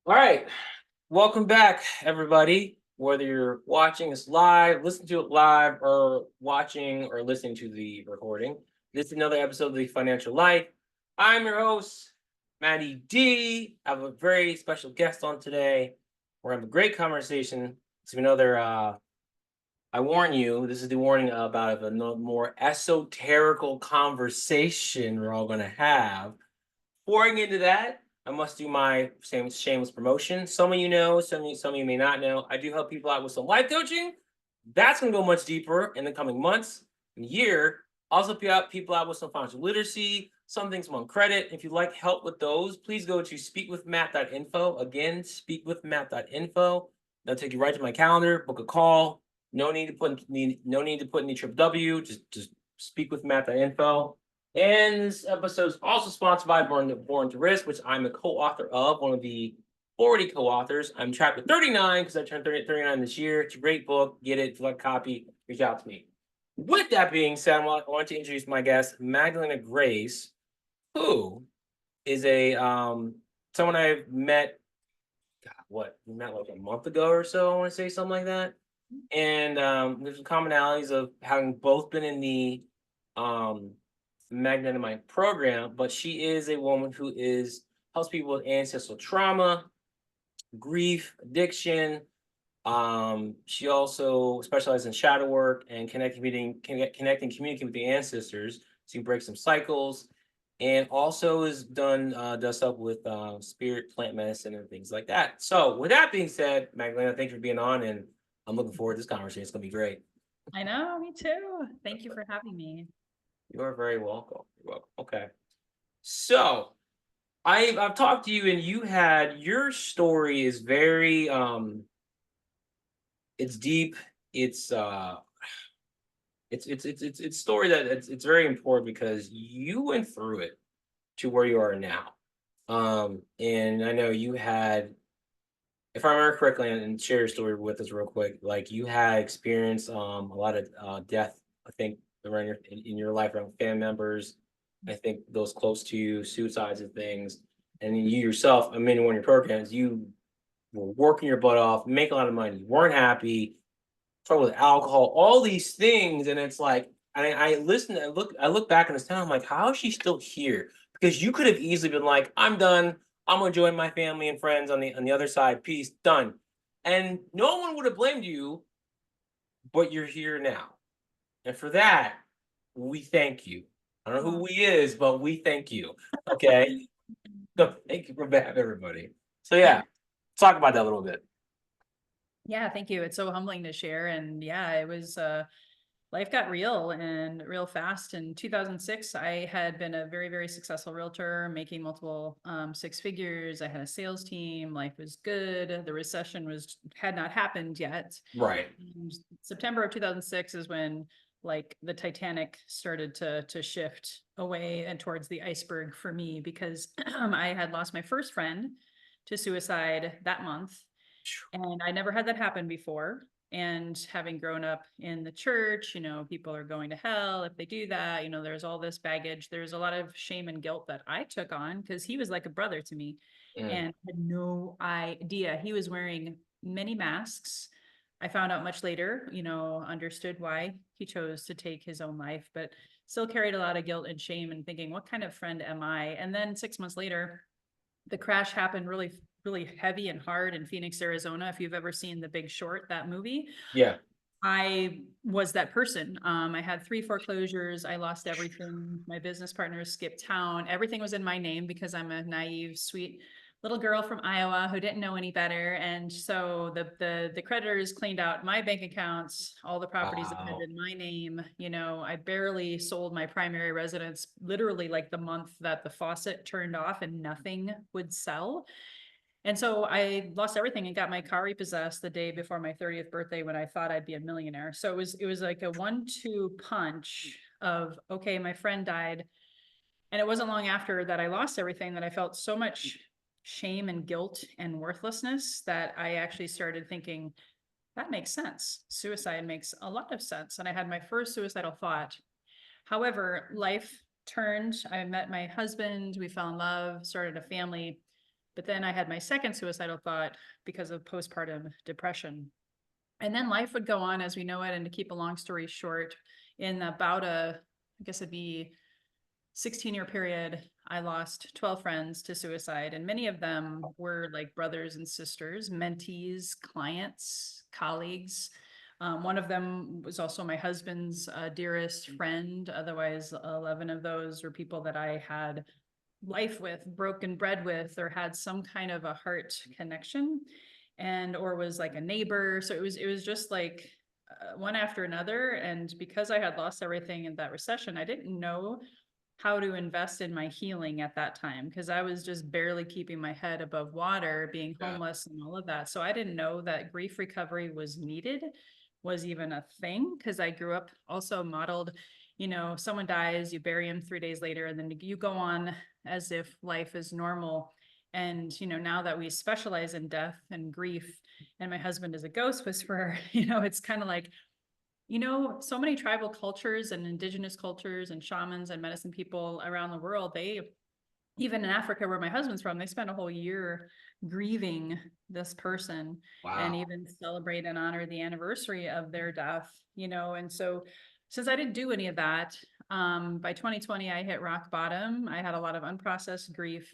All right. Welcome back, everybody. Whether you're watching us live, listening to it live, or watching or listening to the recording, this is another episode of The Financial Life. I'm your host, Matty D. I have a very special guest on today. We're having a great conversation. It's another, I warn you, this is the warning about a more esoterical conversation we're all going to have. Pouring into that, I must do my same shameless promotion. Some of you know, some of you may not know. I do help people out with some life coaching. That's gonna go much deeper in the coming months and year. Also help people out with some financial literacy, some things on credit. If you'd like help with those, please go to speakwithmatt.info. Again, speakwithmatt.info. That'll take you right to my calendar. Book a call. No need to put any triple W. Just speakwithmatt.info. And this episode is also sponsored by Born to Risk, which I'm a co-author of, one of the 40 co-authors. I'm chapter 39 because I turned 39 this year. It's a great book. Get it, if you like a copy, reach out to me. With that being said, I want to introduce my guest, Magdalena Grace, who is a someone I've met, God, we met like a month ago or so, I want to say something like that. And there's some commonalities of having both been in the um Magdalena program, but she is a woman who is helps people with ancestral trauma, grief, addiction. She also specializes in shadow work and connecting, communicating with the ancestors so you can break some cycles. And also is does stuff with spirit, plant medicine, and things like that. So, with that being said, Magdalena, thanks for being on, and I'm looking forward to this conversation. It's gonna be great. I know, me too. Thank you for having me. You are very welcome. You're welcome. Okay. So, I've talked to you and you had your story is very it's deep. It's it's story that it's very important because you went through it to where you are now. And I know you had, if I remember correctly, and share your story with us real quick, like you had experienced a lot of death, I think, around in your life around family members. I think those close to you, suicides and things. And then you yourself, I mean, in one of your programs, you were working your butt off, make a lot of money, you weren't happy, trouble with alcohol, all these things. And it's like, I listen, I look back in this town, I'm like, how is she still here? Because you could have easily been like, I'm done. I'm gonna join my family and friends on the other side. Peace, done. And no one would have blamed you, but you're here now. And for that, we thank you. I don't know who Oh, we is, but we thank you. Okay. So thank you for that, everybody. So yeah, let's talk about that a little bit. yeah, thank you. It's so humbling to share. And yeah, it was life got real and real fast. In 2006, I had been a very, very successful realtor, making multiple six figures. I had a sales team. Life was good. The recession was had not happened yet. Right. And September of 2006 is when like the Titanic started to shift away and towards the iceberg for me because I had lost my first friend to suicide that month. And I never had that happen before. And having grown up in the church, people are going to hell if they do that. There's all this baggage. There's a lot of shame and guilt that I took on because he was like a brother to me Mm. and had no idea. He was wearing many masks. I found out much later, understood why he chose to take his own life, but still carried a lot of guilt and shame and thinking, what kind of friend am I? And then 6 months later, the crash happened really, really heavy and hard in Phoenix, Arizona. If you've ever seen The Big Short, that movie, Yeah. I was that person. I had three foreclosures. I lost everything. My business partners skipped town. Everything was in my name because I'm a naive, sweet little girl from Iowa who didn't know any better. And so the creditors cleaned out my bank accounts, all the properties that had Wow. been my name. I barely sold my primary residence, literally like the month that the faucet turned off and nothing would sell. And so I lost everything and got my car repossessed the day before my 30th birthday when I thought I'd be a millionaire. So it was like a 1-2 punch of, okay, my friend died. And it wasn't long after that I lost everything that I felt so much shame and guilt and worthlessness that I actually started thinking, that makes sense. Suicide makes a lot of sense. And I had my first suicidal thought. However, life turned. I met my husband, we fell in love, started a family. But then I had my second suicidal thought because of postpartum depression. And then life would go on as we know it. And to keep a long story short, in about I guess it'd be 16-year period, I lost 12 friends to suicide. And many of them were like brothers and sisters, mentees, clients, colleagues. One of them was also my husband's dearest friend. Otherwise, 11 of those were people that I had life with, broken bread with, or had some kind of a heart connection, and or was like a neighbor. So it was just like one after another. And because I had lost everything in that recession, I didn't know how to invest in my healing at that time, because I was just barely keeping my head above water, being Yeah. homeless and all of that. So I didn't know that grief recovery was needed, was even a thing, because I grew up also modeled, someone dies, you bury him 3 days later, and then you go on as if life is normal. And, now that we specialize in death and grief, and my husband is a ghost whisperer, it's kind of like, so many tribal cultures and indigenous cultures and shamans and medicine people around the world, even in Africa, where my husband's from, they spend a whole year grieving this person and Wow. even celebrate and honor the anniversary of their death, and so since I didn't do any of that, by 2020, I hit rock bottom. I had a lot of unprocessed grief,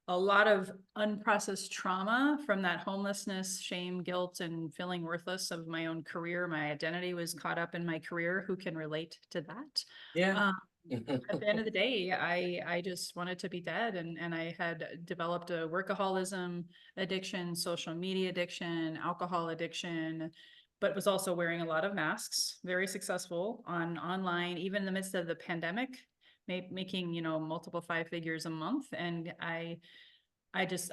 a lot of unprocessed trauma from that homelessness, shame, guilt, and feeling worthless of my own career. My identity was caught up in my career. Who can relate to that? Yeah. Um, at the end of the day, I just wanted to be dead. And I had developed a workaholism addiction, social media addiction, alcohol addiction, but was also wearing a lot of masks, very successful online, even in the midst of the pandemic, making, multiple 5 figures a month. And I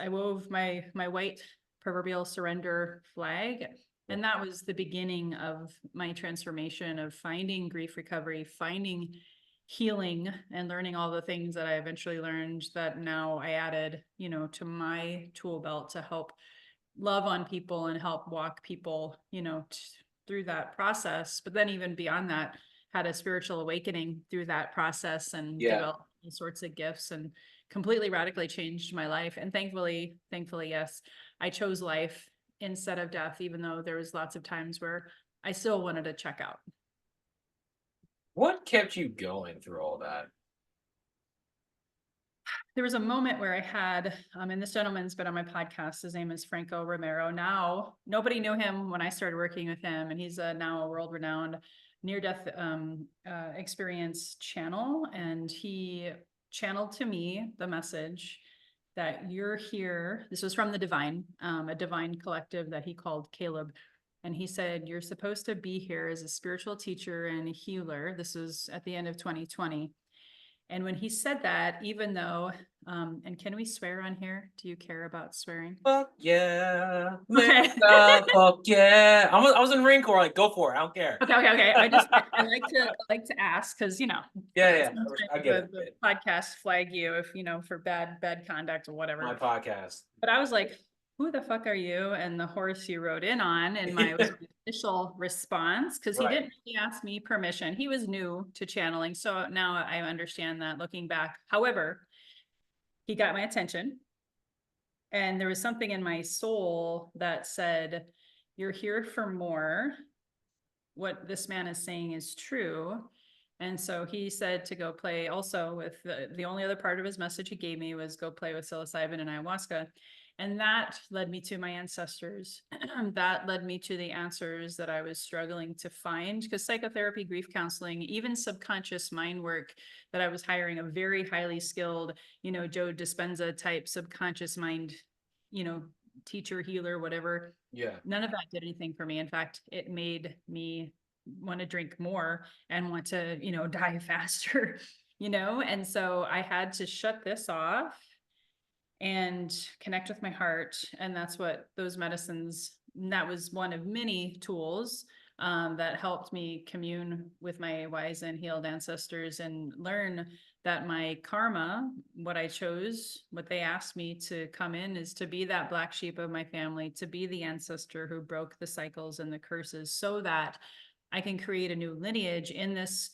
wove my white proverbial surrender flag. And that was the beginning of my transformation, of finding grief recovery, finding healing, and learning all the things that I eventually learned that now I added, to my tool belt to help love on people and help walk people, through that process. But then even beyond that, had a spiritual awakening through that process and Yeah. developed all sorts of gifts, and completely radically changed my life. And thankfully, yes, I chose life instead of death, even though there was lots of times where I still wanted to check out. What kept you going through all that? There was a moment where I had, and this gentleman's been on my podcast. His name is Franco Romero. Now, nobody knew him when I started working with him, and he's now a world-renowned near-death experience channel. And he channeled to me the message that you're here. This was from the divine, a divine collective that he called Caleb. And he said, you're supposed to be here as a spiritual teacher and a healer. This was at the end of 2020. And when he said that, even though, and can we swear on here? Do you care about swearing? Fuck yeah. Okay. America, fuck yeah. I was in the Marine Corps, like, go for it. I don't care. Okay. I like to ask, because Yeah. sometimes I get the it. podcast flag you if for bad conduct or My whatever. podcast. But I was like, who the fuck are you? And the horse you rode in on, and was my initial response, because he Right. didn't really ask me permission. He was new to channeling, so now I understand that looking back. However, he got my attention, and there was something in my soul that said, you're here for more. What this man is saying is true. And so he said to go play also with the only other part of his message he gave me was go play with psilocybin and ayahuasca. And that led me to my ancestors. That led me to the answers that I was struggling to find, because psychotherapy, grief counseling, even subconscious mind work, that I was hiring a very highly skilled, Joe Dispenza type subconscious mind, teacher, healer, whatever. Yeah. None of that did anything for me. In fact, it made me want to drink more and want to, die faster, And so I had to shut this off and connect with my heart. And that's what those medicines, that was one of many tools that helped me commune with my wise and healed ancestors and learn that my karma, what I chose, what they asked me to come in, is to be that black sheep of my family, to be the ancestor who broke the cycles and the curses, so that I can create a new lineage in this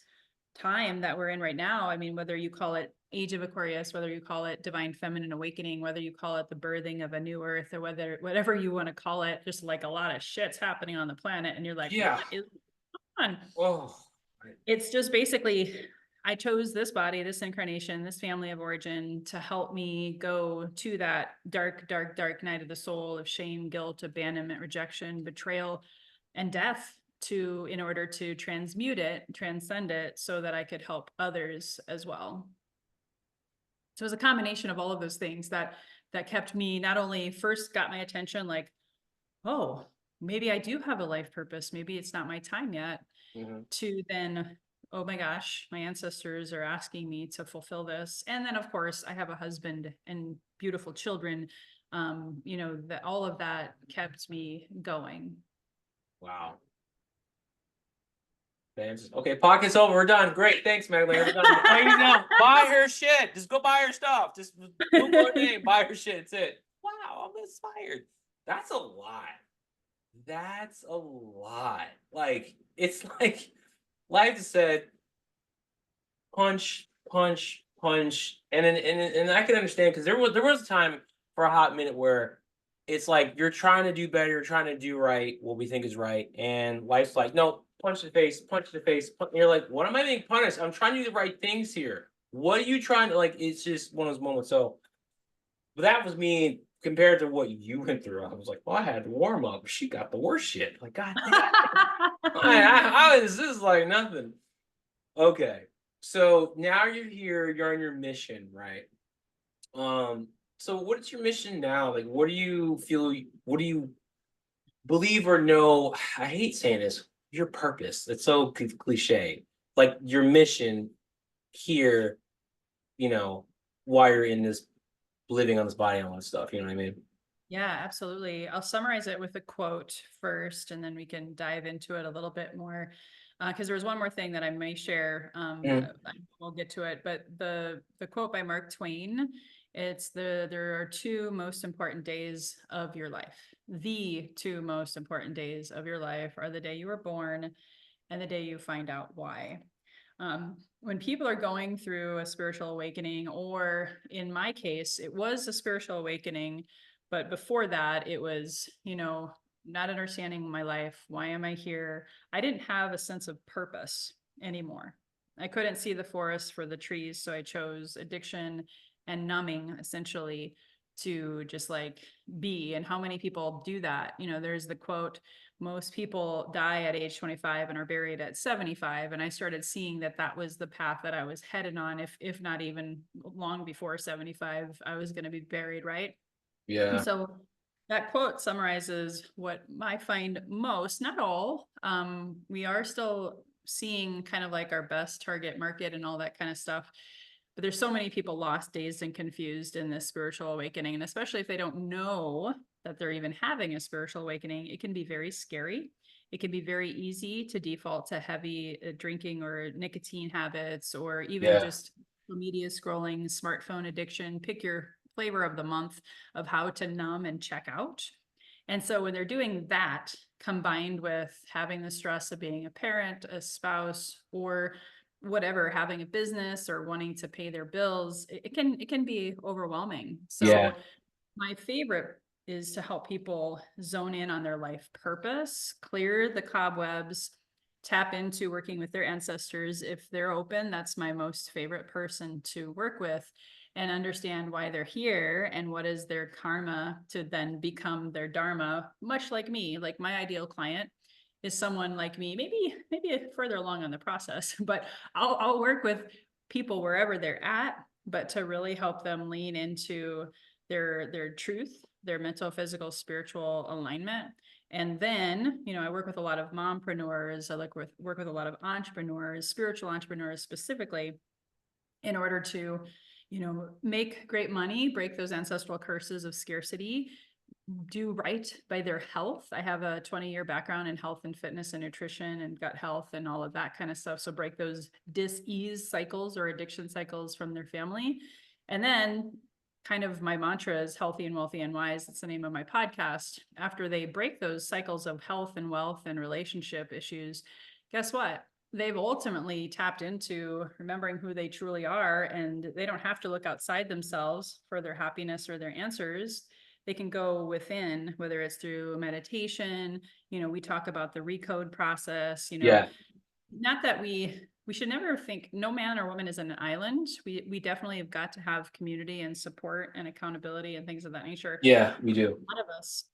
time that we're in right now. I mean, whether you call it age of Aquarius, whether you call it divine feminine awakening, whether you call it the birthing of a new earth, or whatever you want to call it, just like a lot of shit's happening on the planet. And you're like, Yeah. what is on? Oh, It's just basically, I chose this body, this incarnation, this family of origin to help me go to that dark, dark, dark night of the soul of shame, guilt, abandonment, rejection, betrayal, and death in order to transmute it, transcend it, so that I could help others as well. So it was a combination of all of those things that kept me, not only first got my attention, like, oh, maybe I do have a life purpose. Maybe it's not my time yet. To then, oh my gosh, my ancestors are asking me to fulfill this. And then of course I have a husband and beautiful children. That all of that kept me going. wow. Okay, pocket's over. We're done. Great. Thanks, Magdalena. We're done. Ladies, now, buy her shit. Just go buy her stuff. Just Google her name, buy her shit. That's it. Wow, I'm inspired. That's a lot. That's a lot. Like, it's like life said, punch, punch, punch. And I can understand, because there was a time for a hot minute where it's like you're trying to do better, you're trying to do right, what we think is right, and life's like, no, punch the face, punch the face. And you're like, what am I being punished? I'm trying to do the right things here. What are you trying to, like? It's just one of those moments. So, but that was me compared to what you went through. I was like, well, I had warm up. She got the worst shit. Like, God damn, this is like nothing. Okay, so now you're here. You're on your mission, right? So what is your mission now? Like, what do you feel? What do you believe or know? I hate saying this. Your purpose. It's so cliche. Like your mission here. You know, while you're in this, living on this body and all that stuff. You know what I mean? Yeah, absolutely. I'll summarize it with a quote first, and then we can dive into it a little bit more. Because there was one more thing that I may share. Mm. We'll get to it, but the quote by Mark Twain, there are two most important days of your life. The two most important days of your life are the day you were born and the day you find out why. When people are going through a spiritual awakening, or in my case, it was a spiritual awakening, but before that, it was, not understanding my life. Why am I here? I didn't have a sense of purpose anymore. I couldn't see the forest for the trees, so I chose addiction and numbing, essentially, to just like be. And how many people do that? There's the quote, most people die at age 25 and are buried at 75. And I started seeing that was the path that I was headed on. If not even long before 75, I was going to be buried, right? And Yeah. so that quote summarizes what I find most, not all. We are still seeing kind of like our best target market and all that kind of stuff. But there's so many people lost, dazed, and confused in this spiritual awakening. And especially if they don't know that they're even having a spiritual awakening, it can be very scary. It can be very easy to default to heavy drinking or nicotine habits, or even Yeah. just media scrolling, smartphone addiction. Pick your flavor of the month of how to numb and check out. And so when they're doing that, combined with having the stress of being a parent, a spouse, or whatever, having a business or wanting to pay their bills, it can be overwhelming. Yeah. So my favorite is to help people zone in on their life purpose, clear the cobwebs, tap into working with their ancestors. If they're open, that's my most favorite person to work with, and understand why they're here and what is their karma to then become their dharma, much like me. Like my ideal client is someone like me, maybe further along on the process, but I'll work with people wherever they're at, but to really help them lean into their truth, their mental, physical, spiritual alignment. And then, I work with a lot of mompreneurs. I work with a lot of entrepreneurs, spiritual entrepreneurs specifically, in order to, make great money, break those ancestral curses of scarcity, do right by their health. I have a 20-year background in health and fitness and nutrition and gut health and all of that kind of stuff. So break those dis-ease cycles or addiction cycles from their family. And then kind of my mantra is healthy and wealthy and wise. That's the name of my podcast. After they break those cycles of health and wealth and relationship issues, guess what? they've ultimately tapped into remembering who they truly are, and they don't have to look outside themselves for their happiness or their answers. They can go within, whether it's through meditation. We talk about the recode process. Yeah. Not that we should never think no man or woman is an island. We definitely have got to have community and support and accountability and things of that nature. Yeah, we do. A lot of us,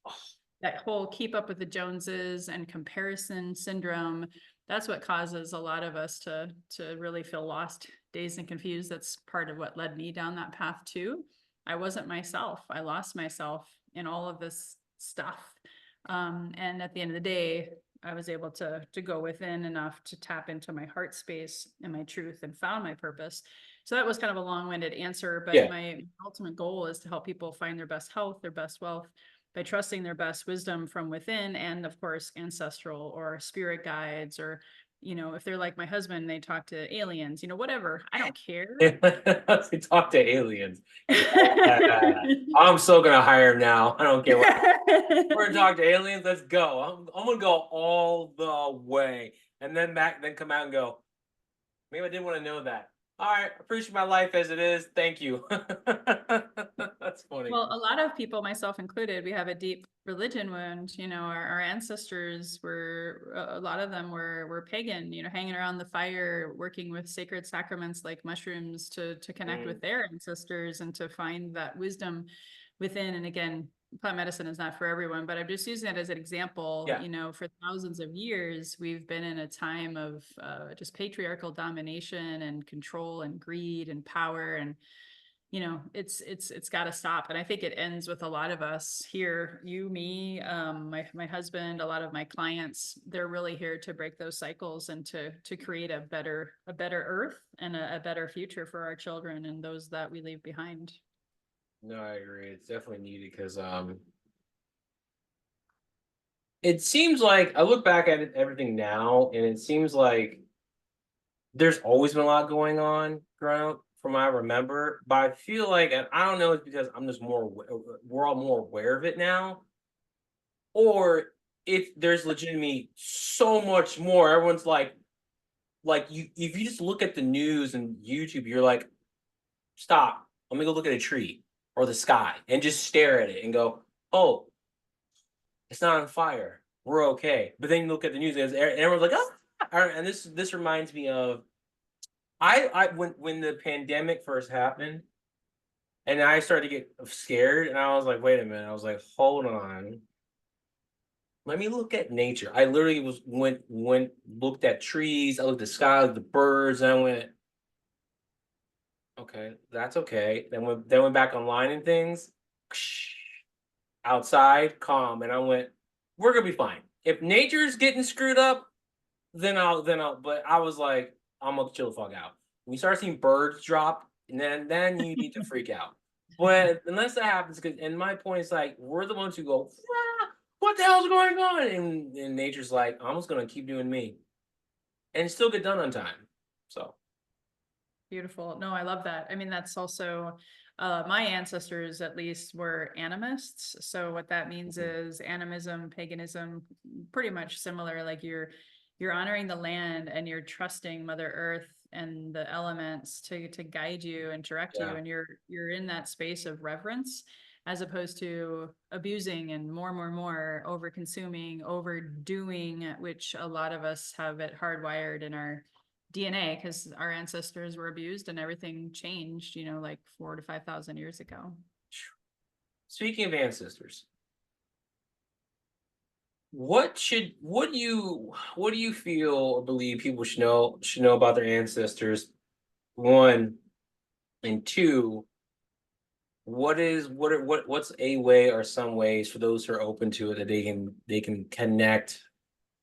that whole keep up with the Joneses and comparison syndrome, that's what causes a lot of us to really feel lost, dazed, and confused. That's part of what led me down that path too. I wasn't myself. I lost myself in all of this stuff. And at the end of the day, I was able to go within enough to tap into my heart space and my truth and found my purpose. So that was kind of a long-winded answer, but Yeah. my ultimate goal is to help people find their best health, their best wealth, by trusting their best wisdom from within, and of course, ancestral or spirit guides, or, if they're like my husband, they talk to aliens, whatever. I don't care. They talk to aliens. Yeah. I'm still gonna hire him now. I don't care what. We're gonna talk to aliens. Let's go. I'm gonna go all the way, and then come out and go. Maybe I didn't want to know that. All right, appreciate my life as it is. Thank you. That's funny. Well, a lot of people, myself included, we have a deep religion wound. Our ancestors were, a lot of them were pagan, hanging around the fire, working with sacred sacraments like mushrooms to connect with their ancestors and to find that wisdom within. And again, plant medicine is not for everyone, but I'm just using that as an example. Yeah. For thousands of years, we've been in a time of just patriarchal domination and control and greed and power, and it's got to stop. And I think it ends with a lot of us here, you, me, my husband, a lot of my clients. They're really here to break those cycles and to create a better earth and a better future for our children and those that we leave behind. No, I agree. It's definitely needed because it seems like I look back at everything now, and it seems like there's always been a lot going on growing up from what I remember. But I feel like, and I don't know, it's because I'm just we're all more aware of it now, or if there's legitimately so much more. Everyone's like you. If you just look at the news and YouTube, you're like, stop. Let me go look at a tree or the sky and just stare at it and go, oh, it's not on fire. We're okay. But then you look at the news and everyone's like, oh. And this reminds me of I when the pandemic first happened, and I started to get scared, and I was like, wait a minute. I was like, hold on. Let me look at nature. I literally went looked at trees. I looked at the sky, the birds, and I went, okay, that's okay. Then went back online and things. Outside, calm, and I went, we're gonna be fine. If nature's getting screwed up, then I'll. But I was like, I'm gonna chill the fuck out. When you start seeing birds drop, and then you need to freak out. But unless that happens, because and my point is like, we're the ones who go, "Ah, what the hell's going on? And nature's like, I'm just gonna keep doing me, and still get done on time. So Beautiful. No, I love that. I mean, that's also my ancestors, at least, were animists. So what that means is animism, paganism, pretty much similar. Like you're honoring the land and you're trusting Mother Earth and the elements to guide you and direct you, yeah, and you're in that space of reverence, as opposed to abusing and more over consuming, overdoing, which a lot of us have it hardwired in our DNA because our ancestors were abused and everything changed, like 4,000 to 5,000 years ago. speaking of ancestors, what do you feel or believe people should know about their ancestors? One and two, what's a way or some ways for those who are open to it that they can connect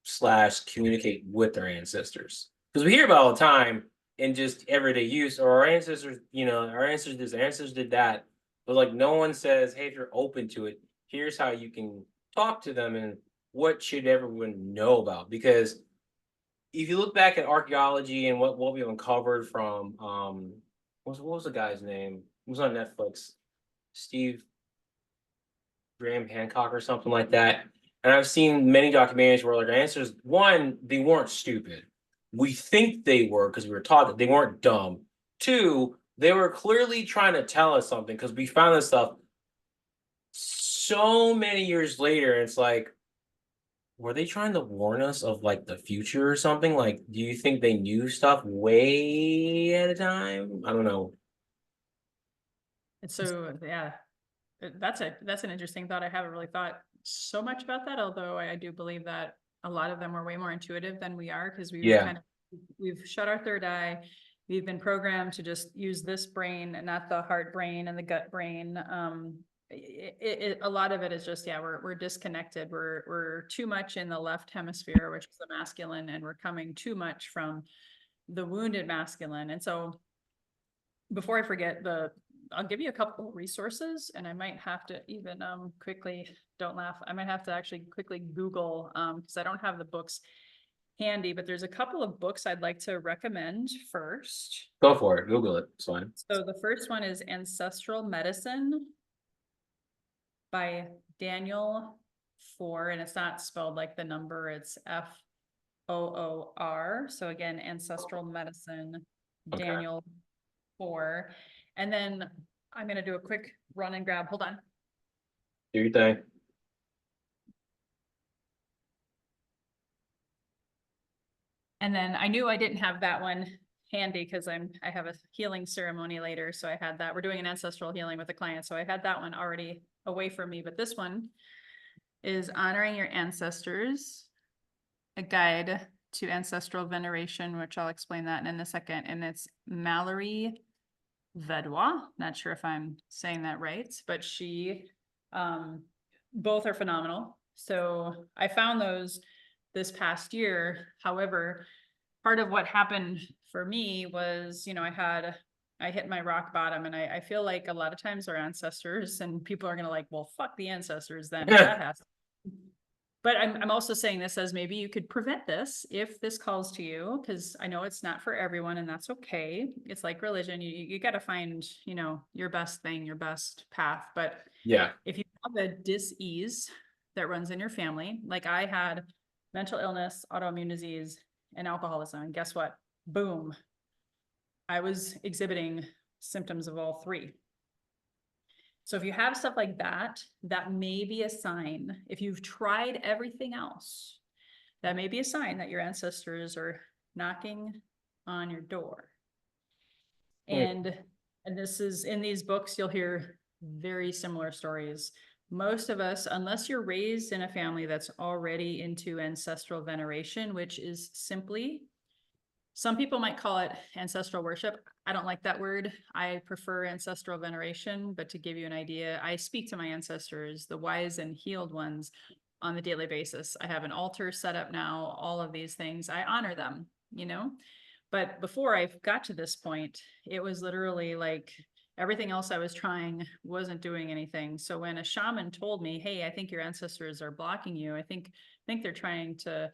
slash communicate with their ancestors? Because we hear about it all the time in just everyday use, or our ancestors, our ancestors this, our ancestors did that. But like no one says, hey, if you're open to it, here's how you can talk to them and what should everyone know about. Because if you look back at archaeology and what we've uncovered from what was the guy's name? It was on Netflix. Steve Graham Hancock or something like that. And I've seen many documentaries where like our answers, one, they weren't stupid. we think they were because we were taught that they weren't dumb. Two, they were clearly trying to tell us something because we found this stuff so many years later. It's like, were they trying to warn us of like the future or something? Like, do you think they knew stuff way at a time? I don't know. And so, yeah, that's an interesting thought. I haven't really thought so much about that, although I do believe that a lot of them were way more intuitive than we are because Yeah. we've shut our third eye. We've been programmed to just use this brain and not the heart brain and the gut brain. A lot of it is just, yeah, we're disconnected. We're too much in the left hemisphere, which is the masculine, and we're coming too much from the wounded masculine. And so before I forget, I'll give you a couple resources, and I might have to even quickly, don't laugh, I might have to actually quickly Google because I don't have the books handy, but there's a couple of books I'd like to recommend first. Go for it. Google it. It's fine. So the first one is Ancestral Medicine by Daniel Foor, and it's not spelled like the number, it's Foor. So again, Ancestral Medicine, Okay. Daniel Foor. And then I'm going to do a quick run and grab. Hold on. Do your thing. And then I knew I didn't have that one handy because I have a healing ceremony later. So I had that. We're doing an ancestral healing with a client. So I had that one already away from me. But this one is Honoring Your Ancestors, a guide to ancestral veneration, which I'll explain that in a second. And it's Mallory Vedwa. Not sure if I'm saying that right, but she, both are phenomenal. So I found those this past year. However, part of what happened for me was, I hit my rock bottom, and I feel like a lot of times our ancestors, and people are going to like, well, fuck the ancestors then. That has to. But I'm also saying this as maybe you could prevent this if this calls to you, because I know it's not for everyone, and that's okay. It's like religion. You got to find, your best thing, your best path. But Yeah. if you have a dis-ease that runs in your family, like I had mental illness, autoimmune disease, and alcoholism, and guess what? Boom. I was exhibiting symptoms of all three. So if you have stuff like that, that may be a sign. If you've tried everything else, that may be a sign that your ancestors are knocking on your door. And this is in these books, you'll hear very similar stories. Most of us, unless you're raised in a family that's already into ancestral veneration, which is simply, some people might call it ancestral worship. I don't like that word. I prefer ancestral veneration, but to give you an idea, I speak to my ancestors, the wise and healed ones, on a daily basis. I have an altar set up now, all of these things. I honor them, But before I got to this point, it was literally like everything else I was trying wasn't doing anything. So when a shaman told me, hey, I think your ancestors are blocking you, I think they're trying to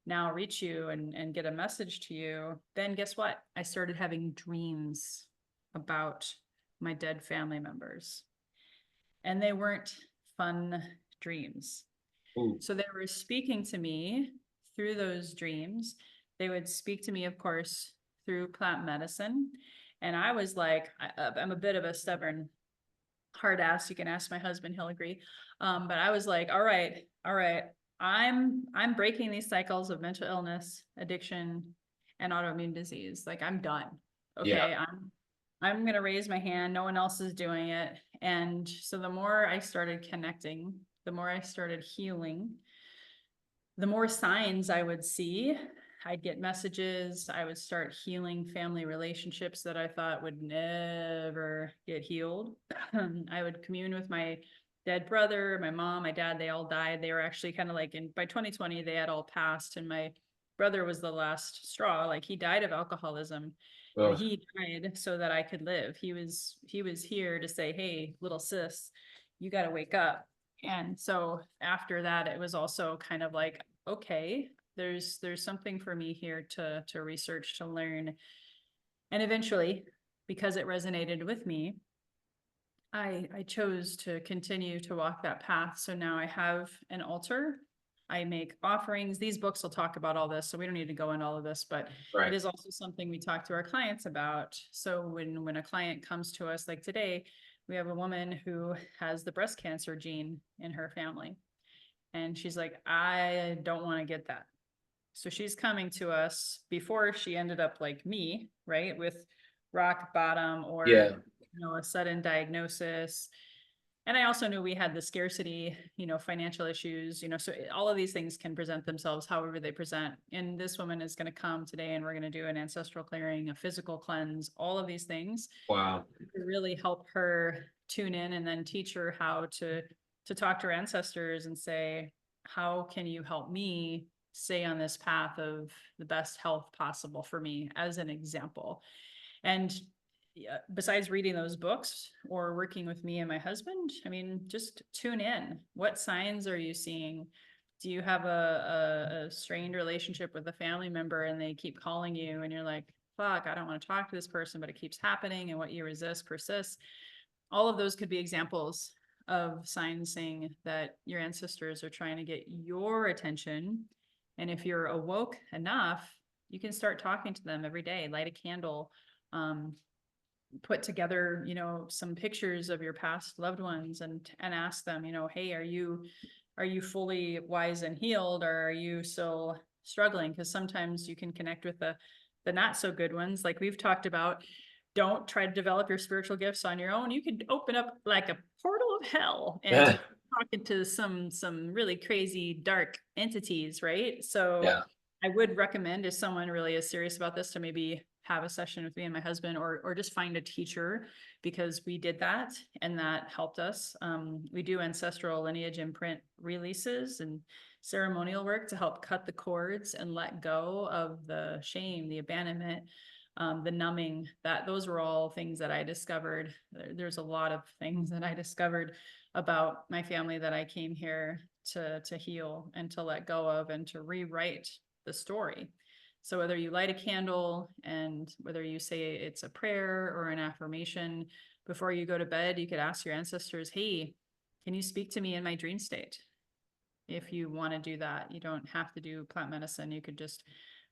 now reach you and get a message to you, then guess what? I started having dreams about my dead family members. And they weren't fun dreams. Ooh. So they were speaking to me through those dreams. They would speak to me, of course, through plant medicine. And I was like, I'm a bit of a stubborn hard ass. You can ask my husband, he'll agree. But I was like, all right. I'm breaking these cycles of mental illness, addiction, and autoimmune disease. Like I'm done. Okay. Yeah. I'm going to raise my hand. No one else is doing it. And so the more I started connecting, the more I started healing, the more signs I would see. I'd get messages. I would start healing family relationships that I thought would never get healed. I would commune with my dead brother, my mom, my dad. They all died. They were actually kind of like by 2020, they had all passed. And my brother was the last straw. Like he died of alcoholism. And he died so that I could live. He was here to say, hey, little sis, you got to wake up. And so after that, it was also kind of like, okay, there's something for me here to research, to learn. And eventually, because it resonated with me, I chose to continue to walk that path. So now I have an altar I make offerings. These books will talk about all this, so we don't need to go into all of this, but Right. it is also something we talk to our clients about. So when a client comes to us, like today, we have a woman who has the breast cancer gene in her family. And she's like, I don't want to get that. So she's coming to us before she ended up like me, right? With rock bottom or, Yeah. a sudden diagnosis. And I also knew we had the scarcity, financial issues, so all of these things can present themselves however they present. And this woman is going to come today and we're going to do an ancestral clearing, a physical cleanse, all of these things Wow. to really help her tune in and then teach her how to talk to her ancestors and say, how can you help me stay on this path of the best health possible for me, as an example. And besides reading those books or working with me and my husband, I mean, just tune in. What signs are you seeing? Do you have a strained relationship with a family member and they keep calling you and you're like, fuck, I don't want to talk to this person, but it keeps happening, and what you resist persists? All of those could be examples of signs saying that your ancestors are trying to get your attention. And if you're awoke enough, you can start talking to them every day, light a candle, put together, some pictures of your past loved ones and ask them, hey, are you fully wise and healed, or are you still struggling? Because sometimes you can connect with the not so good ones, like we've talked about. Don't try to develop your spiritual gifts on your own. You could open up like a portal of hell and Yeah. talking to some really crazy dark entities, right? So Yeah. I would recommend, if someone really is serious about this, to maybe have a session with me and my husband, or just find a teacher, because we did that and that helped us. We do ancestral lineage imprint releases and ceremonial work to help cut the cords and let go of the shame, the abandonment, the numbing. That those were all things that I discovered. There's a lot of things that I discovered about my family that I came here to heal and to let go of and to rewrite the story. So whether you light a candle and whether you say it's a prayer or an affirmation before you go to bed, you could ask your ancestors, hey, can you speak to me in my dream state? If you want to do that, you don't have to do plant medicine. You could just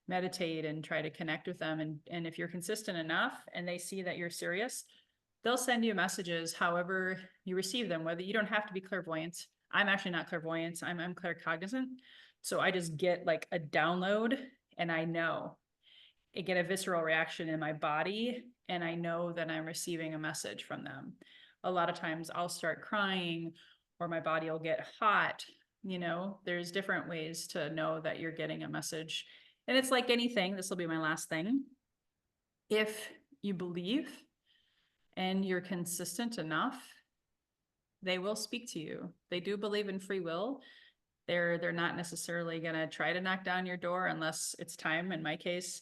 meditate and try to connect with them. And if you're consistent enough and they see that you're serious, they'll send you messages however you receive them, whether you don't have to be clairvoyant. I'm actually not clairvoyant. I'm claircognizant. So I just get like a download and I get a visceral reaction in my body and I know that I'm receiving a message from them. A lot of times I'll start crying or my body will get hot. There's different ways to know that you're getting a message. And it's like anything, this will be my last thing. If you believe and you're consistent enough, they will speak to you. They do believe in free will. They're not necessarily going to try to knock down your door unless it's time. In my case,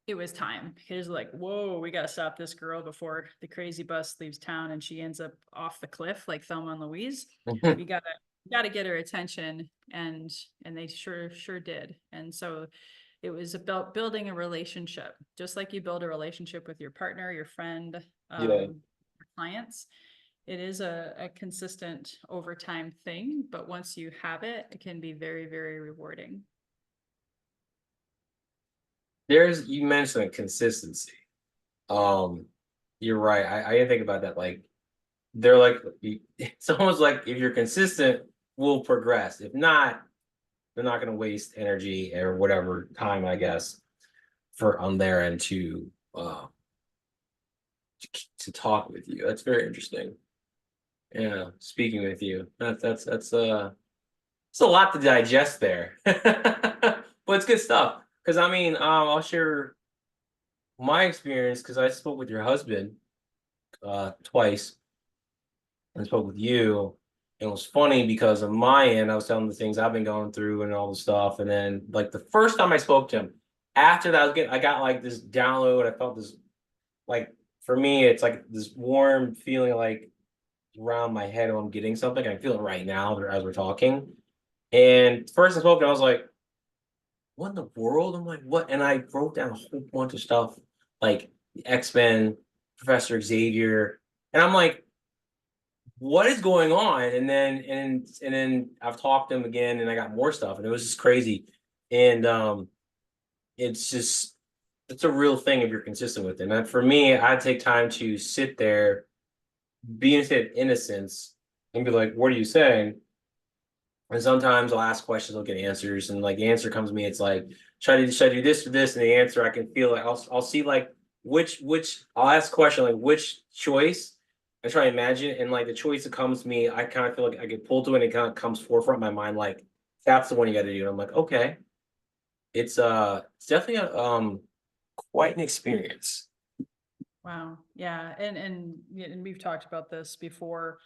it was time. It was like, whoa, we got to stop this girl before the crazy bus leaves town and she ends up off the cliff like Thelma and Louise. We gotta get her attention, and they sure did. And so it was about building a relationship, just like you build a relationship with your partner, your friend, Yeah. your clients. It is a consistent over time thing, but once you have it, it can be very, very rewarding. You mentioned consistency. Um, you're right. I didn't think about that. Like, they're like, it's almost like if you're consistent, we'll progress. If not, they're not going to waste energy or whatever time, I guess, for on their end to talk with you. That's very interesting. Yeah, speaking with you. It's a lot to digest there. But it's good stuff. Because I mean, I'll share my experience because I spoke with your husband twice and spoke with you. It was funny because on my end, I was telling him the things I've been going through and all the stuff. And then like the first time I spoke to him, after that, I got like this download. I felt this like for me, it's like this warm feeling like around my head when I'm getting something. I feel it right now as we're talking. And first I spoke, I was like, what in the world? I'm like, what? And I wrote down a whole bunch of stuff like the X-Men, Professor Xavier. And I'm like, what is going on? And then I've talked to him again, and I got more stuff, and it was just crazy. And it's just it's a real thing if you're consistent with it. And for me, I take time to sit there, be in a state of innocence, and be like, "What are you saying?" And sometimes I'll ask questions, I'll get answers, and like the answer comes to me, it's like, should I do this or this? And the answer I can feel like I'll see like which I'll ask a question like which choice I try to imagine, and like the choice that comes to me, I kind of feel like I get pulled to it, and it kind of comes forefront in my mind, like that's the one you got to do. And I'm like, okay, it's definitely a quite an experience. Wow. Yeah. And we've talked about this before.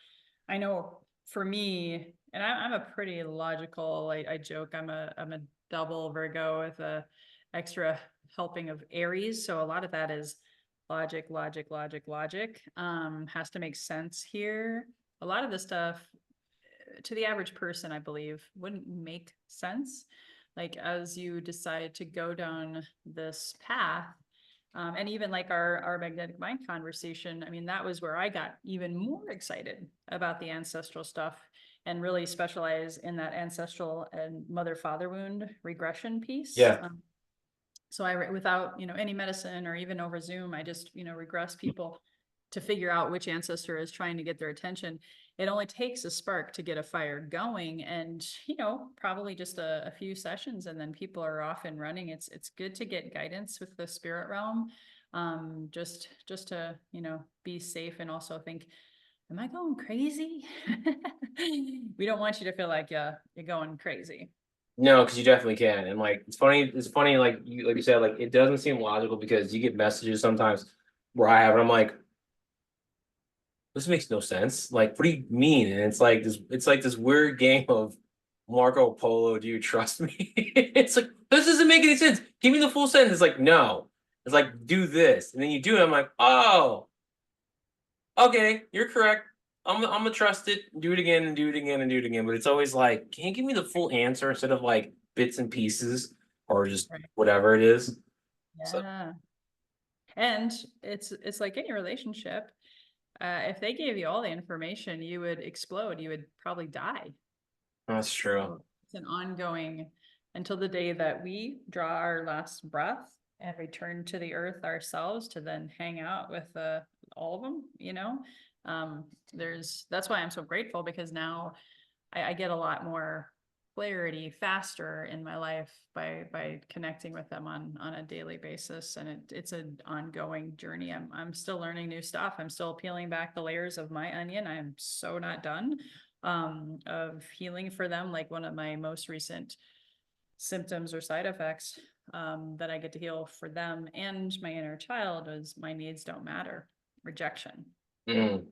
I know for me, and I'm a pretty logical, I joke, I'm a double Virgo with a extra helping of Aries. So a lot of that is logic, has to make sense here. A lot of the stuff to the average person, I believe, wouldn't make sense. Like as you decide to go down this path, and even like our magnetic mind conversation, I mean, that was where I got even more excited about the ancestral stuff and really specialize in that ancestral and mother father wound regression piece. Yeah. So I, without, any medicine or even over Zoom, I just, regress people to figure out which ancestor is trying to get their attention. It only takes a spark to get a fire going, and, probably just a few sessions and then people are off and running. It's good to get guidance with the spirit realm. Just to, be safe and also think, am I going crazy? We don't want you to feel like, you're going crazy. No, because you definitely can. And like it's funny, like you said, like it doesn't seem logical because you get messages sometimes where I have it, I'm like, this makes no sense. Like, what do you mean? And it's like this weird game of Marco Polo, do you trust me? It's like, this doesn't make any sense. Give me the full sentence. It's like, no. It's like, do this. And then you do it. I'm like, oh, okay, you're correct. I'm gonna trust it, do it again and do it again and do it again. But it's always like, can you give me the full answer instead of like bits and pieces or just Right. whatever it is? So Yeah. And it's like any relationship. If they gave you all the information, you would explode. You would probably die. that's true. So it's an ongoing until the day that we draw our last breath and return to the earth ourselves to then hang out with all of them. That's why I'm so grateful, because now I get a lot more clarity faster in my life by connecting with them on a daily basis, and it's an ongoing journey. I'm still learning new stuff. I'm still peeling back the layers of my onion. I'm so not done of healing for them. Like one of my most recent symptoms or side effects that I get to heal for them and my inner child is my needs don't matter, rejection. Mm.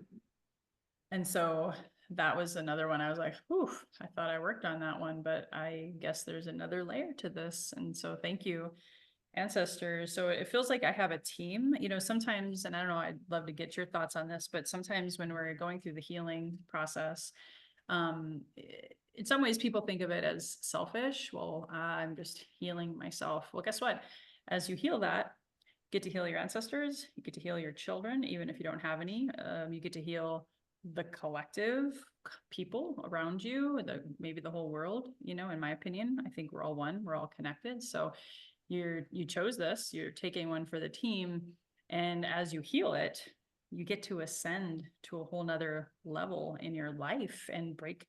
And so that was another one. I was like, whew, I thought I worked on that one, but I guess there's another layer to this. And so thank you, ancestors. So it feels like I have a team, sometimes, and I don't know, I'd love to get your thoughts on this, but sometimes when we're going through the healing process, in some ways people think of it as selfish. Well, I'm just healing myself. Well, guess what? As you heal that, you get to heal your ancestors, you get to heal your children, even if you don't have any. You get to heal the collective people around you, maybe the whole world. In my opinion, I think we're all one, we're all connected. So you chose this, you're taking one for the team, and as you heal it, you get to ascend to a whole nother level in your life and break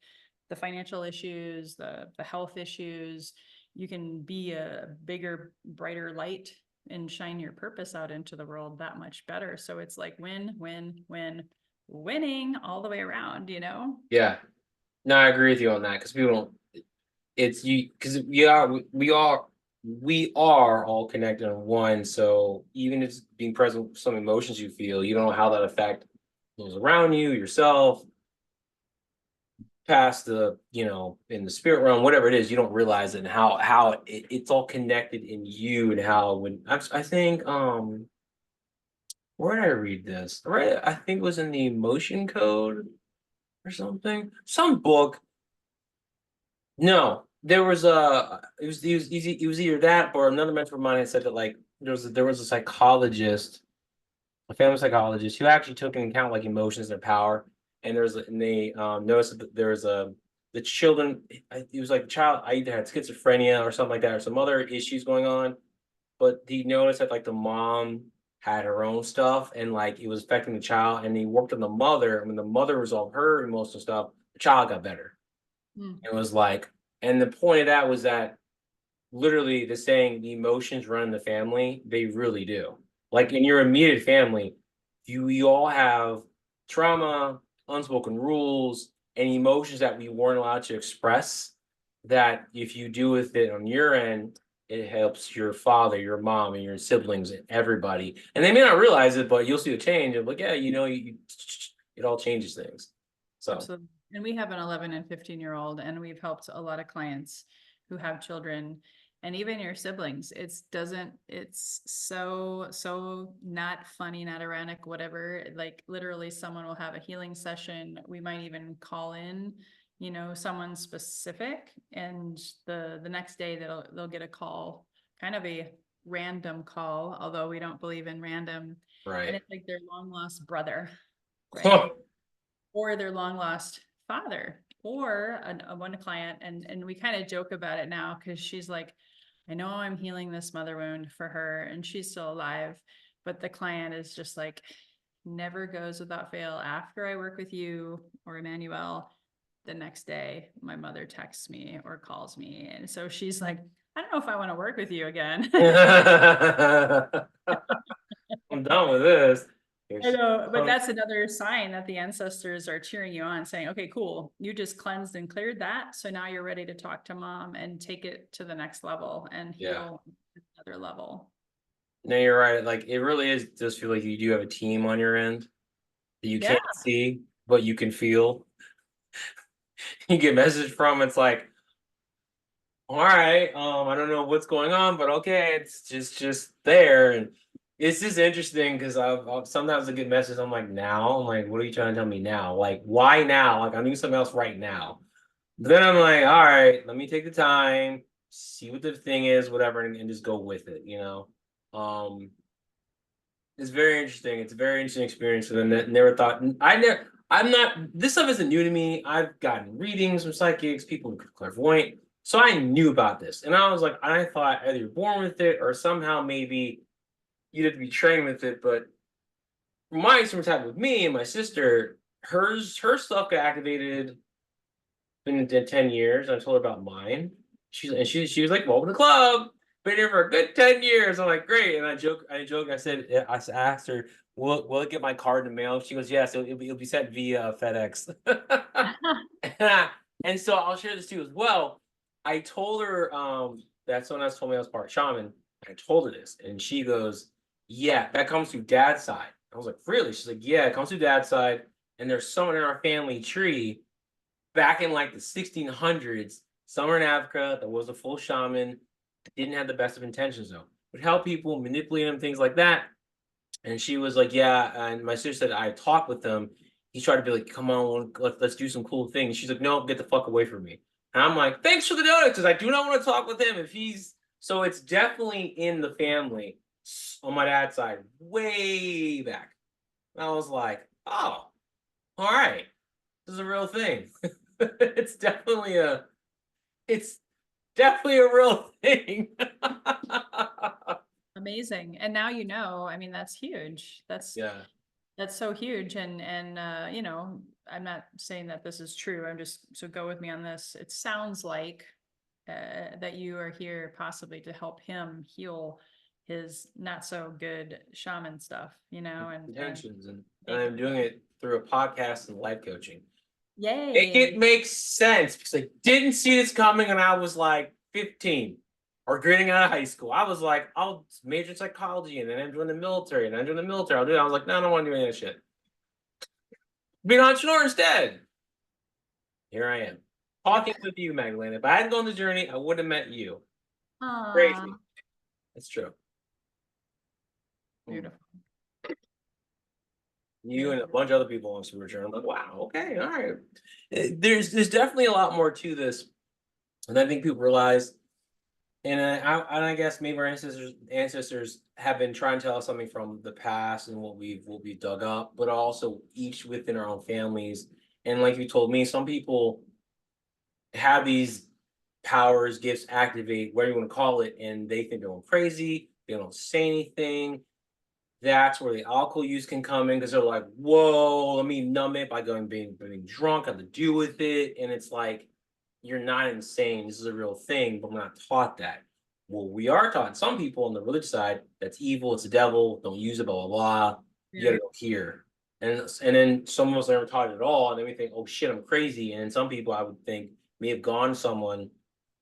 the financial issues, the health issues. You can be a bigger, brighter light and shine your purpose out into the world that much better. So it's like winning all the way around. Yeah. No, I agree with you on that because people don't. It's you because we are all connected in one. So even if it's being present with some emotions you feel, you don't know how that affect those around you, yourself, past the in the spirit realm, whatever it is, you don't realize it and how it's all connected in you and how when I think where did I read this? Right, I think it was in the emotion code or something, some book. No, there was it was easy. It was either that or another mentor of mine had said that like there was a psychologist, a family psychologist who actually took into account like emotions and their power, and they noticed that there was the children. It was like the child either had schizophrenia or something like that, or some other issues going on. But he noticed that like the mom had her own stuff, and like it was affecting the child. And he worked on the mother. And when the mother resolved her emotional stuff, the child got better. Mm. It was like, and the point of that was that literally the saying, the emotions run in the family. They really do. Like in your immediate family, you all have trauma, unspoken rules, and emotions that we weren't allowed to express. That if you do with it on your end, it helps your father, your mom, and your siblings, and everybody. And they may not realize it, but you'll see the change. Of like, yeah, it all changes things. So Absolutely. And we have an 11 and 15-year-old, and we've helped a lot of clients who have children and even your siblings. It's so not funny, not ironic, whatever. Like literally someone will have a healing session. We might even call in, someone specific, and the next day they'll get a call, kind of a random call, although we don't believe in random. And right. it's like their long lost brother, right? Or their long lost father, or one client. And we kind of joke about it now because she's like, I know I'm healing this mother wound for her and she's still alive, but the client is just like, never goes without fail. After I work with you or Emmanuel, the next day my mother texts me or calls me, and so she's like, I don't know if I want to work with you again. I'm done with this. I know, but that's another sign that the ancestors are cheering you on, saying, okay, cool, you just cleansed and cleared that. So now you're ready to talk to mom and take it to the next level and Yeah. heal another level. No, you're right. Like it really is. Does feel like you do have a team on your end that you Yeah. can't see, but you can feel. You get message from. It's like, all right, I don't know what's going on, but okay, it's just there, and it's just interesting because I've sometimes I get messages. I'm like, now, I'm like, what are you trying to tell me now? Like, why now? Like, I'm doing something else right now. Then I'm like, all right, let me take the time, see what the thing is, whatever, and just go with it. Um, it's very interesting. It's a very interesting experience. And I never thought I never. I'm not. This stuff isn't new to me. I've gotten readings from psychics, people who clairvoyant, so I knew about this. And I was like, I thought either you're born with it or somehow maybe you'd have to be trained with it. But from my experience happened with me and my sister, her stuff got activated in 10 years. I told her about mine. She was like, welcome to the club. Been here for a good 10 years. I'm like, great. And I said, I asked her, will it get my card in the mail? She goes, yes, it'll be sent via FedEx. And so I'll share this too as well. I told her, that someone else told me I was part shaman. I told her this, and she goes, yeah, that comes through dad's side. I was like, really? She's like, yeah, it comes through dad's side. And there's someone in our family tree back in like the 1600s, somewhere in Africa, that was a full shaman, didn't have the best of intentions though, would help people, manipulate them, things like that. And she was like, yeah. And my sister said, I talked with him. He tried to be like, come on, let's do some cool things. She's like, no, get the fuck away from me. And I'm like, thanks for the notice, because I do not want to talk with him if he's. So it's definitely in the family on my dad's side, way back. And I was like, oh, all right, this is a real thing. it's definitely a it's definitely a real thing. Amazing. And now, I mean, that's huge. Yeah. That's so huge. And I'm not saying that this is true. So go with me on this. It sounds like that you are here possibly to help him heal his not so good shaman stuff, and Intentions, and make I'm doing it through a podcast and life coaching. Make it yay. make sense because I didn't see this coming and I was like 15 or grading out of high school. I was like, I'll major in psychology and then I'm doing the military and I'm doing the military. I'll do it. I was like, no, I don't want to do any of that shit. Be an entrepreneur instead. Here I am talking with you, Magdalena. If I hadn't gone the journey, I would have met you. Aw, Crazy. It's true. Mm. beautiful. You and a Beautiful. bunch of other people on Supercharge. I'm like, wow, okay, all right. There's definitely a lot more to this, and I think people realize And I guess maybe our ancestors have been trying to tell us something from the past and what we've dug up, but also each within our own families. And like you told me, some people have these powers, gifts activate, whatever you want to call it, and they think they're going crazy. They don't say anything. That's where the alcohol use can come in because they're like, "Whoa, let me numb it by going being drunk. I have to deal with it." And it's like, you're not insane. This is a real thing, but we're not taught that. Well, we are taught. Some people on the religious side, that's evil. It's the devil. Don't use it. Blah blah blah. You Yeah. got to go here. And then some of us are never taught it at all, and then we think, "Oh shit, I'm crazy." And then some people, I would think, may have gone to someone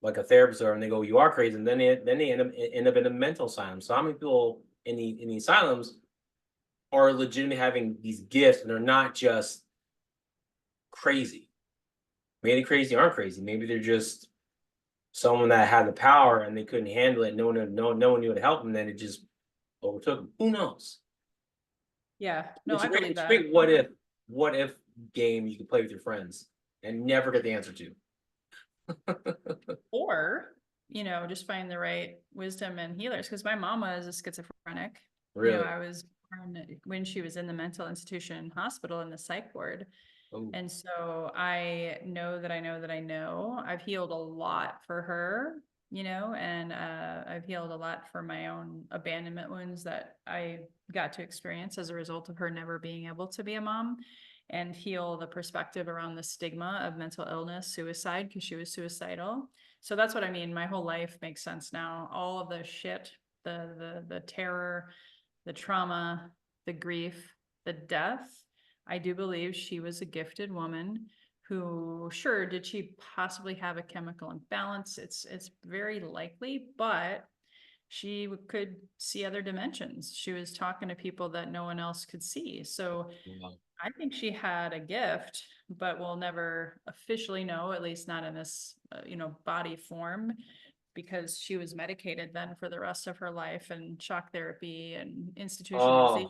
like a therapist, or and they go, "You are crazy," and then they end up in a mental asylum. So how many people in the asylums are legitimately having these gifts, and they're not just crazy? Maybe they crazy aren't crazy. Maybe they're just someone that had the power and they couldn't handle it. No one knew how to help them. Then it just overtook them. Who knows? Yeah, no, It's I a great, believe it's a that. great what if game you can play with your friends and never get the answer to. Or, just find the right wisdom and healers. Because my mama is a schizophrenic. Really? I was born when she was in the mental institution hospital in the psych ward. Oh, And so I know that I know that I know. I've healed a lot for her, and I've healed a lot for my own abandonment wounds that I got to experience as a result of her never being able to be a mom, and heal the perspective around the stigma of mental illness, suicide, because she was suicidal. So that's what I mean. My whole life makes sense now. All of the shit, the terror, the trauma, the grief, the death. I do believe she was a gifted woman who, sure, did she possibly have a chemical imbalance? It's very likely, but she could see other dimensions. She was talking to people that no one else could see. So wow. I think she had a gift, but we'll never officially know, at least not in this, body form, because she was medicated then for the rest of her life, and shock therapy and institutionalization Oh,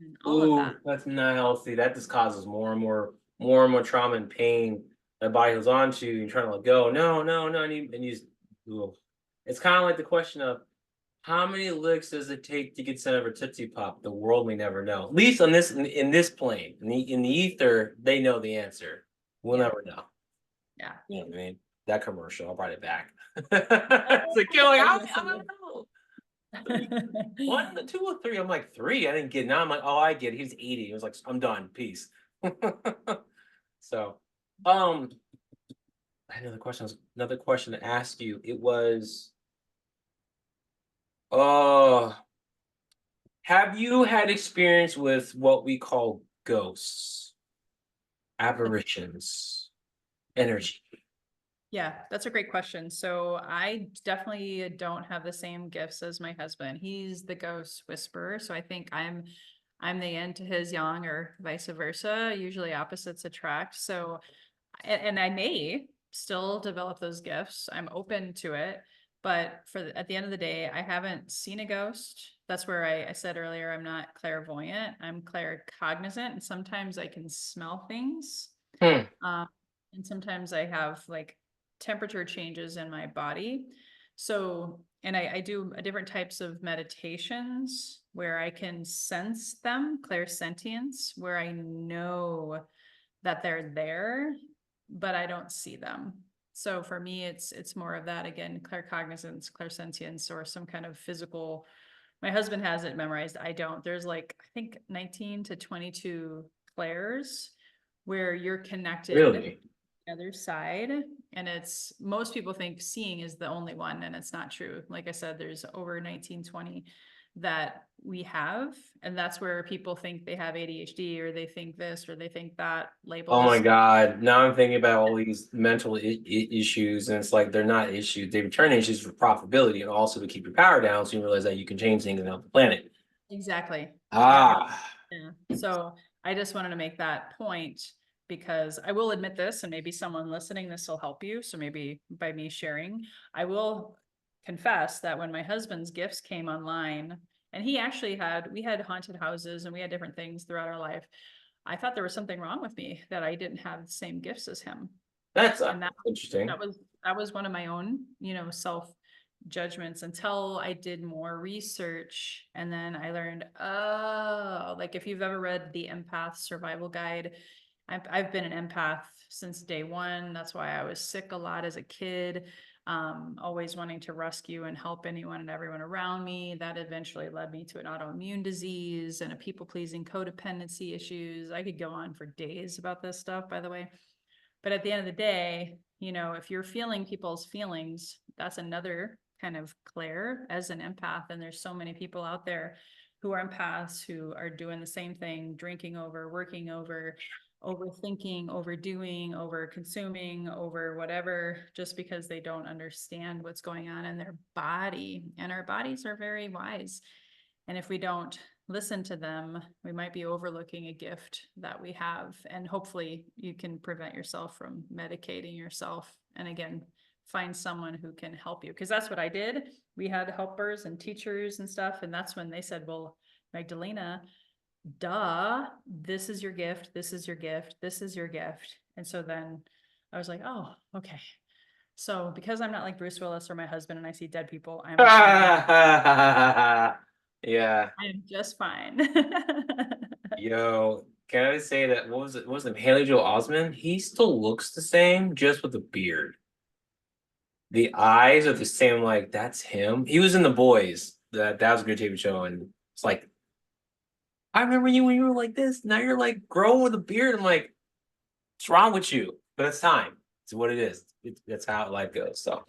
and all of that. ooh, that's not healthy. That just causes more and more trauma and pain that body holds on to. You're trying to let go. No, no, no. And you just, ooh. It's kind of like the question of how many licks does it take to get sent over Tootsie Pop? The world may never know. At least on this in this plane, in the ether, they know the answer. We'll Yeah. never know. Yeah. You know what I mean? That commercial, I'll brought it back. It's like, you're like, I don't know. Three, one, the two, or three. I'm like, three. I didn't get it. Now I'm like, oh, I get it. He's 80. He was like, I'm done. Peace. So, I had another question to ask you. It was, uh, have you had experience with what we call ghosts, apparitions, energy? Yeah, that's a great question. So I definitely don't have the same gifts as my husband. He's the ghost whisperer. So I think I'm the yin to his yang, or vice versa. Usually opposites attract. So and I may still develop those gifts. I'm open to it. But at the end of the day, I haven't seen a ghost. That's where I said earlier, I'm not clairvoyant. I'm claircognizant, and sometimes I can smell things. Hmm. Um, and sometimes I have like temperature changes in my body. So, and I do different types of meditations where I can sense them, clairsentience, where I know that they're there, but I don't see them. So for me, it's more of that again, claircognizance, clairsentience, or some kind of physical. My husband has it memorized. I don't. There's like I think 19 to 22 clairs where you're connected Really? the other side, and it's most people think seeing is the only one, and it's not true. Like I said, there's over 1920 that we have, and that's where people think they have ADHD, or they think this or they think that, Oh my labels. God. Now I'm thinking about all these mental issues, and it's like they're not issues. They return issues for profitability and also to keep your power down so you realize that you can change things and help the planet. Exactly. Yep. Ah, Yeah. So I just wanted to make that point, because I will admit this, and maybe someone listening, this will help you. So maybe by me sharing, I will confess that when my husband's gifts came online, and we had haunted houses and we had different things throughout our life. I thought there was something wrong with me, that I didn't have the same gifts as him. that's And that interesting. that was that was one of my own, self judgments until I did more research. And then I learned, oh, like if you've ever read the Empath Survival Guide, I've been an empath since day one. That's why I was sick a lot as a kid, always wanting to rescue and help anyone and everyone around me. That eventually led me to an autoimmune disease and a people-pleasing codependency issues. I could go on for days about this stuff, by the way. But at the end of the day, you know, if you're feeling people's feelings, that's another kind of Claire as an empath. And there's so many people out there who are empaths who are doing the same thing, drinking over, working over, overthinking, overdoing, over consuming, over whatever, just because they don't understand what's going on in their body. And our bodies are very wise. And if we don't listen to them, we might be overlooking a gift that we have. And hopefully you can prevent yourself from medicating yourself. And again, find someone who can help you. Because that's what I did. We had helpers and teachers and stuff. And that's when they said, well, Magdalena, duh, this is your gift. This is your gift. This is your gift. And so then I was like, oh, okay. So because I'm not like Bruce Willis or my husband and I see dead people, Yeah. I am just fine. Yo, can I just say that what was it? What was it? Haley Joel Osment? He still looks the same, just with a beard. The eyes are the same, like that's him. He was in The Boys. That was a good TV show, and it's like I remember you when you were like this. Now you're like growing with a beard. I'm like, what's wrong with you? But it's time. It's what it is. That's how life goes. So,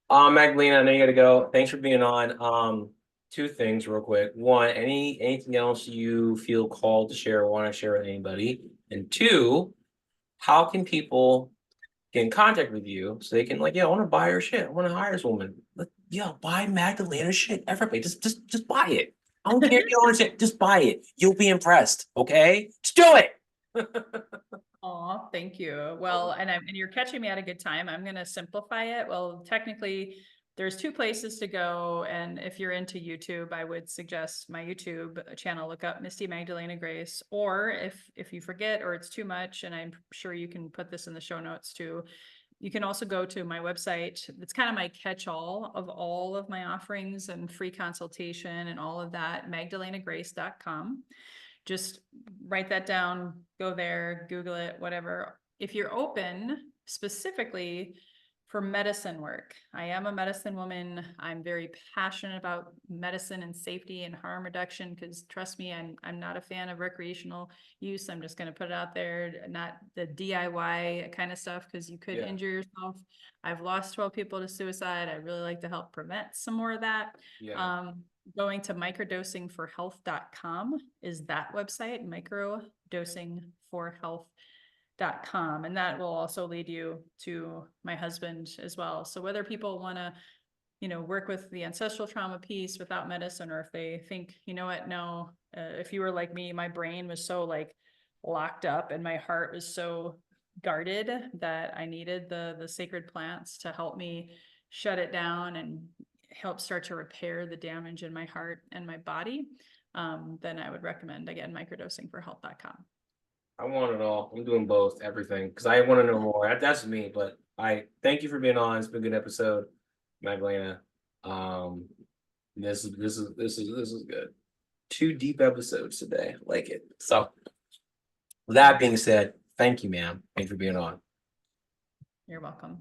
Magdalena, I know you gotta go. Thanks for being on. Two things real quick. One, anything else you feel called to share or want to share with anybody? And two, how can people get in contact with you so they can like, yeah, I want to buy her shit. I want to hire this woman. Yeah, buy Magdalena shit. Everybody, just buy it. I don't care if you don't understand. Just buy it. You'll be impressed. Okay, just do it. Oh, thank you. Well, and you're catching me at a good time. I'm going to simplify it. Well, technically, there's two places to go. And if you're into YouTube, I would suggest my YouTube channel. Look up Misty Magdalena Grace. Or if you forget or it's too much, and I'm sure you can put this in the show notes too, you can also go to my website. It's kind of my catch-all of all of my offerings and free consultation and all of that, magdalenagrace.com. Just write that down, go there, Google it, whatever. If you're open specifically for medicine work, I am a medicine woman. I'm very passionate about medicine and safety and harm reduction because trust me, I'm not a fan of recreational use. I'm just going to put it out there, not the DIY kind of stuff because you could injure yourself. I've lost 12 people to suicide. I really like to help prevent some more of that. Going to microdosingforhealth.com is that website, microdosingforhealth.com. And that will also lead you to my husband as well. So whether people want to, you know, work with the ancestral trauma piece without medicine, or if they think, you know what, no, if you were like me, my brain was so like locked up and my heart was so guarded that I needed the sacred plants to help me shut it down and help start to repair the damage in my heart and my body, then I would recommend, again, microdosingforhealth.com. I want it all. I'm doing both, everything, because I want to know more. That's me, but I thank you for being on. It's been a good episode, Magdalena. This is good. 2 deep episodes today. I like it. So, with that being said, thank you, ma'am. Thanks for being on. You're welcome.